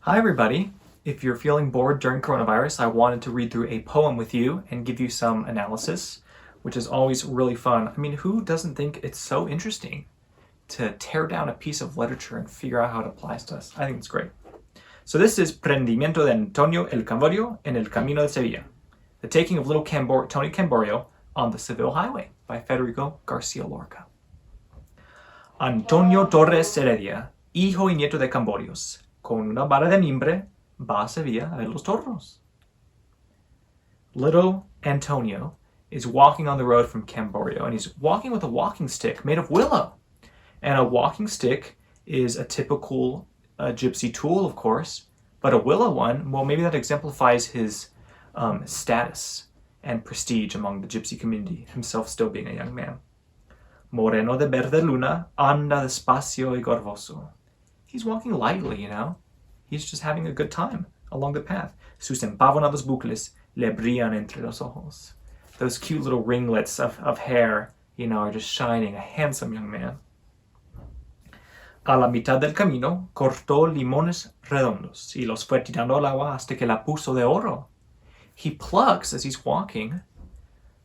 Hi everybody! If you're feeling bored during coronavirus, I wanted to read through a poem with you and give you some analysis, which is always really fun. I mean, who doesn't think it's so interesting to tear down a piece of literature and figure out how it applies to us? I think it's great. So this is Prendimiento de Antonio el Camborio en el camino de Sevilla, The Taking of Little Tony Camborio on the Seville Highway by Federico García Lorca. Antonio Torres Heredia, hijo y nieto de Camborios, con una vara de mimbre, va a Sevilla a ver los toros. Little Antonio is walking on the road from Camborio, and he's walking with a walking stick made of willow. And a walking stick is a typical gypsy tool, of course, but a willow one, well, maybe that exemplifies his status and prestige among the gypsy community, himself still being a young man. Moreno de verde luna, anda despacio y gorvoso. He's walking lightly, He's just having a good time along the path. Sus empavonados bucles le brillan entre los ojos. Those cute little ringlets of hair, are just shining. A handsome young man. A la mitad del camino, cortó limones redondos y los fue tirando al agua hasta que la puso de oro. He plucks, as he's walking,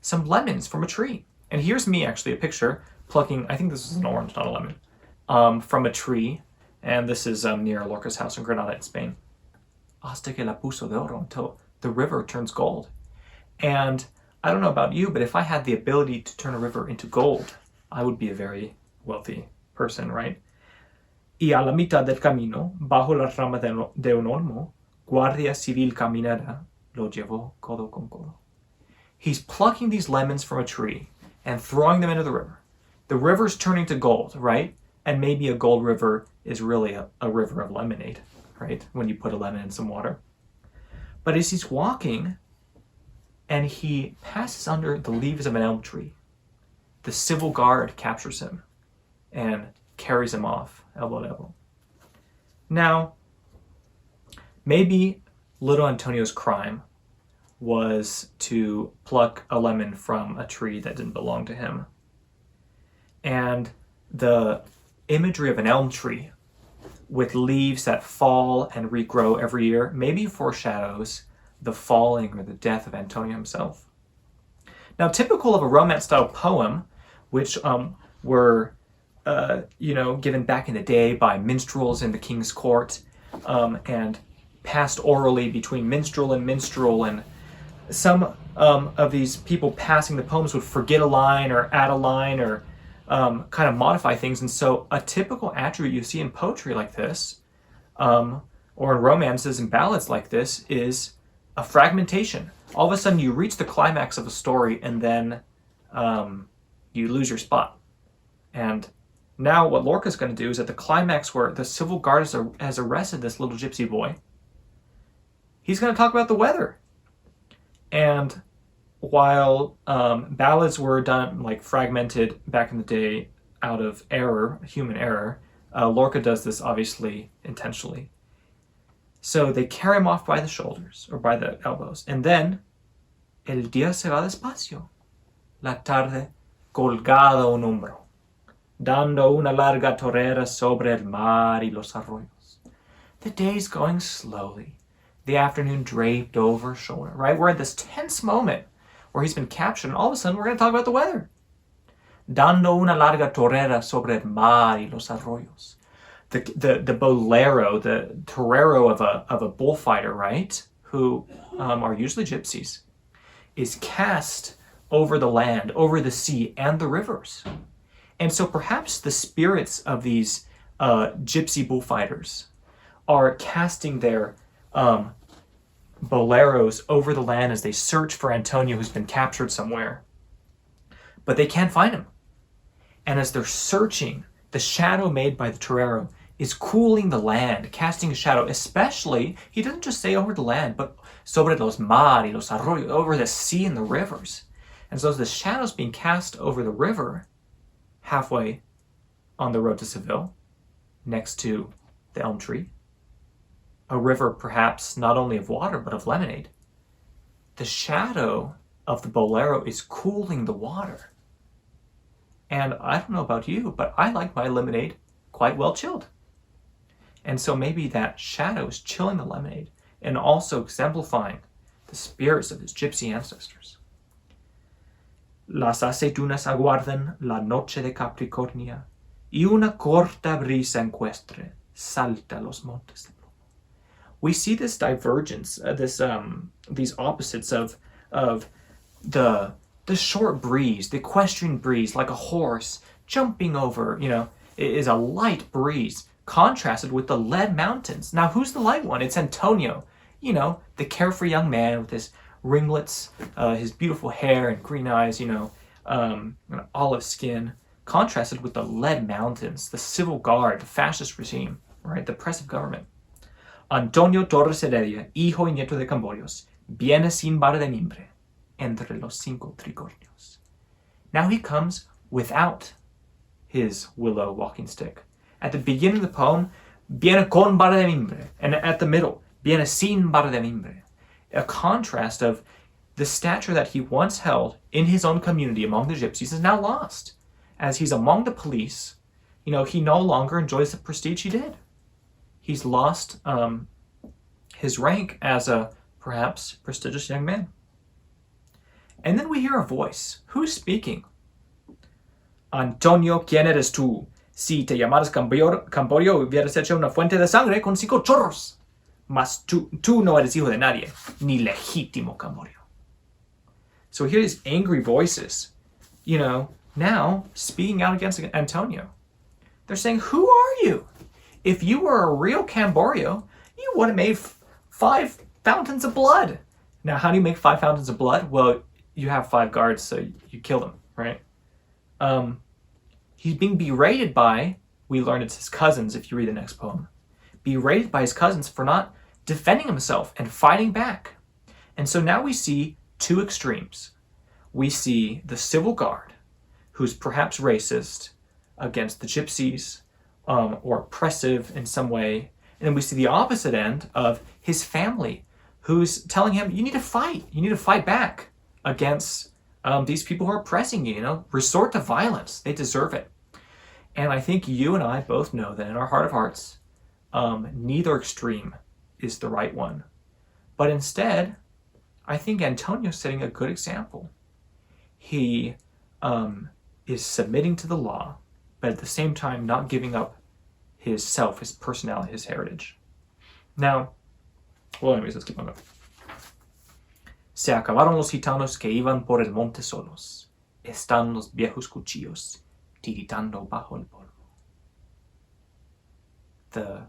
some lemons from a tree. And here's me, actually, a picture, plucking, I think this is an orange, not a lemon, from a tree. And this is near Lorca's house in Granada, in Spain. Hasta que la puso de oro, until the river turns gold. And I don't know about you, but if I had the ability to turn a river into gold, I would be a very wealthy person, right? Y a la mitad del camino, bajo la rama de un olmo, guardia civil caminera lo llevó codo con codo. He's plucking these lemons from a tree and throwing them into the river. The river's turning to gold, right? And maybe a gold river is really a river of lemonade, right? When you put a lemon in some water. But as he's walking, and he passes under the leaves of an elm tree, the civil guard captures him and carries him off, elbow to elbow. Now, maybe little Antonio's crime was to pluck a lemon from a tree that didn't belong to him. And the imagery of an elm tree with leaves that fall and regrow every year maybe foreshadows the falling or the death of Antonio himself. Now, typical of a Romance-style poem, which were given back in the day by minstrels in the king's court, and passed orally between minstrel, and some of these people passing the poems would forget a line or add a line or kind of modify things. And so a typical attribute you see in poetry like this, or in romances and ballads like this, is a fragmentation. All of a sudden you reach the climax of a story and then you lose your spot. And now what Lorca's going to do is at the climax where the civil guard has arrested this little gypsy boy, he's going to talk about the weather. And while ballads were done, like fragmented back in the day out of error, human error, Lorca does this obviously intentionally. So they carry him off by the shoulders or by the elbows. And then, el día se va despacio, la tarde colgado un hombro, dando una larga torrera sobre el mar y los arroyos. The day's going slowly, the afternoon draped over a shoulder, right? We're at this tense moment where he's been captured, and all of a sudden we're going to talk about the weather. Dando una larga torrera sobre el mar y los arroyos. The bolero, the torero of a bullfighter, right? Who are usually gypsies, is cast over the land, over the sea, and the rivers. And so perhaps the spirits of these gypsy bullfighters are casting their boleros over the land as they search for Antonio, who's been captured somewhere. But they can't find him. And as they're searching, the shadow made by the torero is cooling the land, casting a shadow, especially, he doesn't just say over the land, but sobre los mar y los arroyos, over the sea and the rivers. And so as the shadow's being cast over the river, halfway on the road to Seville, next to the elm tree, a river perhaps not only of water, but of lemonade, the shadow of the bolero is cooling the water. And I don't know about you, but I like my lemonade quite well chilled. And so maybe that shadow is chilling the lemonade and also exemplifying the spirits of his gypsy ancestors. Las aceitunas aguardan la noche de Capricornia y una corta brisa ecuestre salta los montes de plomo. We see this divergence, these opposites of the short breeze, the equestrian breeze, like a horse jumping over, it is a light breeze contrasted with the lead mountains. Now, who's the light one? It's Antonio, the carefree young man with his ringlets, his beautiful hair and green eyes, olive skin, contrasted with the lead mountains, the civil guard, the fascist regime, right? The oppressive government. Antonio Torres Heredia, hijo y nieto de Camborios, viene sin vara de mimbre entre los cinco tricornios. Now he comes without his willow walking stick. At the beginning of the poem, viene con vara de mimbre, and at the middle, viene sin vara de mimbre. A contrast of the stature that he once held in his own community among the gypsies is now lost. As he's among the police, he no longer enjoys the prestige he did. He's lost his rank as a perhaps prestigious young man. And then we hear a voice. Who's speaking? Antonio, ¿quién eres tú? Si te llamaras Camborio, hubieras hecho una fuente de sangre con 5 chorros. Mas tú no eres hijo de nadie, ni legítimo Camborio. So here these angry voices, now speaking out against Antonio. They're saying, who are you? If you were a real Camborio, you would have made 5 fountains of blood. Now, how do you make 5 fountains of blood? Well, you have 5 guards, so you kill them, right? He's being berated by, we learn it's his cousins if you read the next poem, berated by his cousins for not defending himself and fighting back. And so now we see 2 extremes. We see the civil guard, who's perhaps racist against the gypsies, or oppressive in some way. And then we see the opposite end of his family, who's telling him, you need to fight back against these people who are oppressing you, resort to violence. They deserve it. And I think you and I both know that in our heart of hearts, neither extreme is the right one. But instead, I think Antonio's setting a good example. He is submitting to the law, but at the same time not giving up his self, his personality, his heritage. Now, anyways, let's keep on going. Se acabaron los gitanos que iban por el monte solos. Están los viejos cuchillos tiritando bajo el polvo. The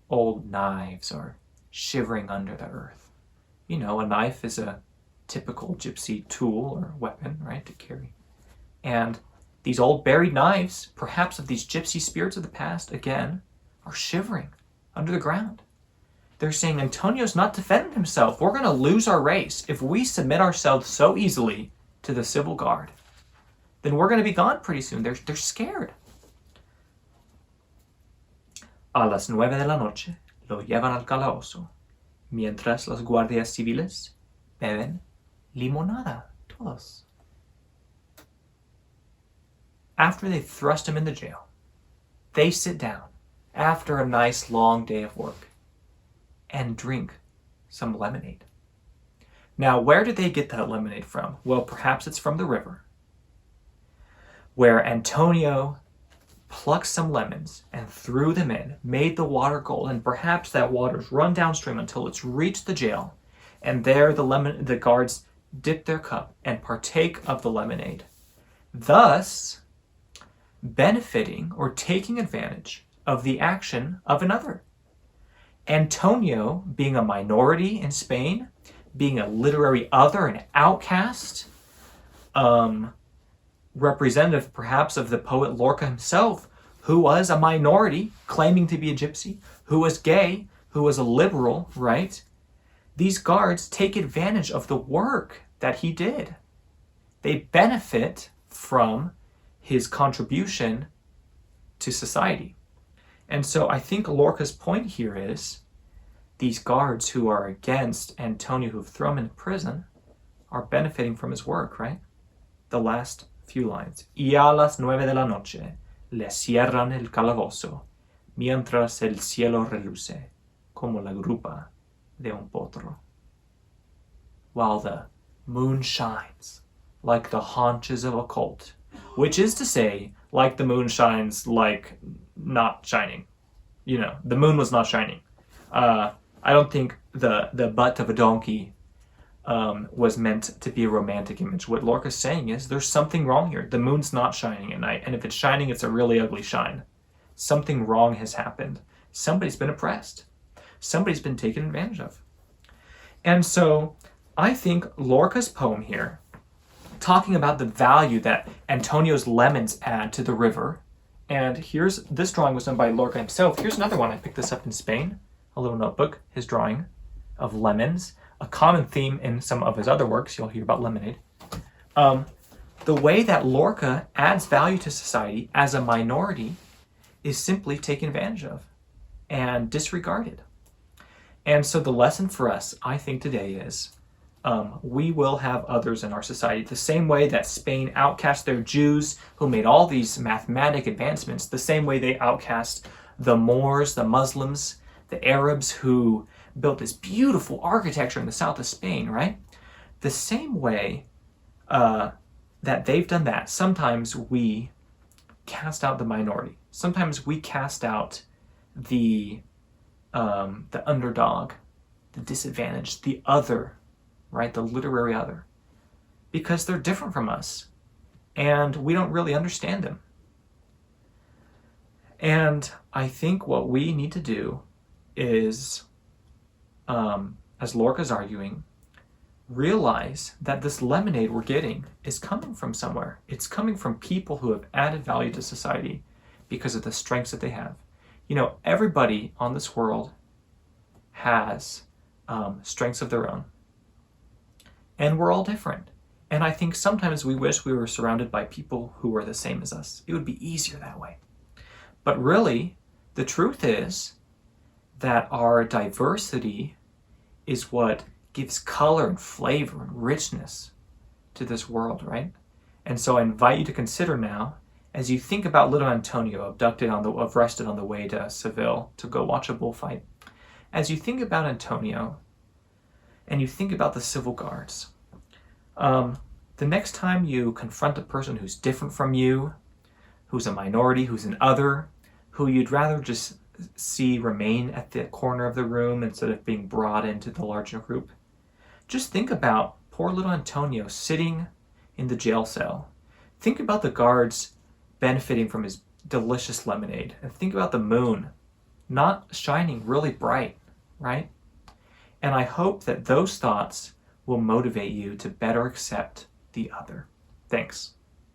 old knives are shivering under the earth. A knife is a typical gypsy tool or weapon, right, to carry. And these old buried knives, perhaps of these gypsy spirits of the past, again, are shivering under the ground. They're saying Antonio's not defending himself. We're going to lose our race if we submit ourselves so easily to the civil guard. Then we're going to be gone pretty soon. They're scared. A las 9 de la noche lo llevan al calabozo, mientras los guardias civiles beben limonada todos. After they thrust him into jail, they sit down after a nice long day of work and drink some lemonade. Now, where did they get that lemonade from? Well, perhaps it's from the river, where Antonio plucked some lemons and threw them in, made the water gold, and perhaps that water's run downstream until it's reached the jail, and there the guards dip their cup and partake of the lemonade, thus benefiting or taking advantage of the action of another. Antonio, being a minority in Spain, being a literary other, an outcast, representative perhaps of the poet Lorca himself, who was a minority claiming to be a gypsy, who was gay, who was a liberal, right? These guards take advantage of the work that he did. They benefit from his contribution to society. And so I think Lorca's point here is these guards who are against Antonio, who've thrown him in prison, are benefiting from his work, right? The last few lines. Y a las 9 de la noche le cierran el calabozo, mientras el cielo reluce como la grupa de un potro. While the moon shines like the haunches of a colt, which is to say, like the moon shines, like not shining. You know, the moon was not shining. I don't think the butt of a donkey was meant to be a romantic image. What Lorca's saying is there's something wrong here. The moon's not shining at night, and if it's shining, it's a really ugly shine. Something wrong has happened. Somebody's been oppressed. Somebody's been taken advantage of. And so I think Lorca's poem here, talking about the value that Antonio's lemons add to the river, and here's, this drawing was done by Lorca himself. Here's another one. I picked this up in Spain, a little notebook, his drawing of lemons, a common theme in some of his other works. You'll hear about lemonade. The way that Lorca adds value to society as a minority is simply taken advantage of and disregarded. And so the lesson for us, I think, today is we will have others in our society. The same way that Spain outcast their Jews who made all these mathematic advancements, the same way they outcast the Moors, the Muslims, the Arabs who built this beautiful architecture in the south of Spain, right? The same way that they've done that, sometimes we cast out the minority. Sometimes we cast out the underdog, the disadvantaged, the other, right? The literary other, because they're different from us and we don't really understand them. And I think what we need to do is, as Lorca's arguing, realize that this lemonade we're getting is coming from somewhere. It's coming from people who have added value to society because of the strengths that they have. You know, everybody on this world has strengths of their own. And we're all different. And I think sometimes we wish we were surrounded by people who were the same as us. It would be easier that way. But really, the truth is that our diversity is what gives color and flavor and richness to this world, right? And so I invite you to consider now, as you think about little Antonio arrested on the way to Seville to go watch a bullfight, as you think about Antonio and you think about the civil guards, the next time you confront a person who's different from you, who's a minority, who's an other, who you'd rather just see remain at the corner of the room instead of being brought into the larger group, just think about poor little Antonio sitting in the jail cell. Think about the guards benefiting from his delicious lemonade, and think about the moon not shining really bright, right? And I hope that those thoughts will motivate you to better accept the other. Thanks.